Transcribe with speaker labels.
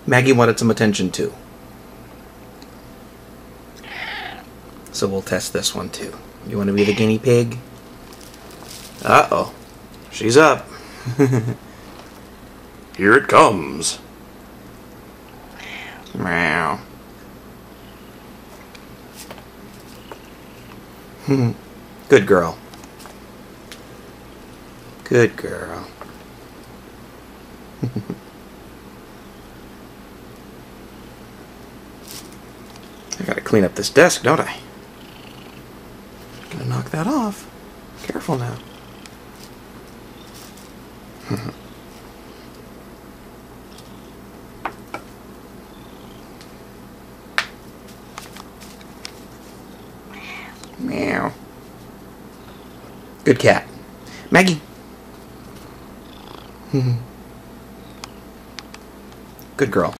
Speaker 1: Maggie wanted some attention too. So we'll test this one too. You want to be the guinea pig? Uh-oh. She's up. Here it comes. Meow. Good girl. Good girl. I gotta clean up this desk, don't I? Gonna knock that off. Careful now. Meow. Good cat. Maggie. Good girl.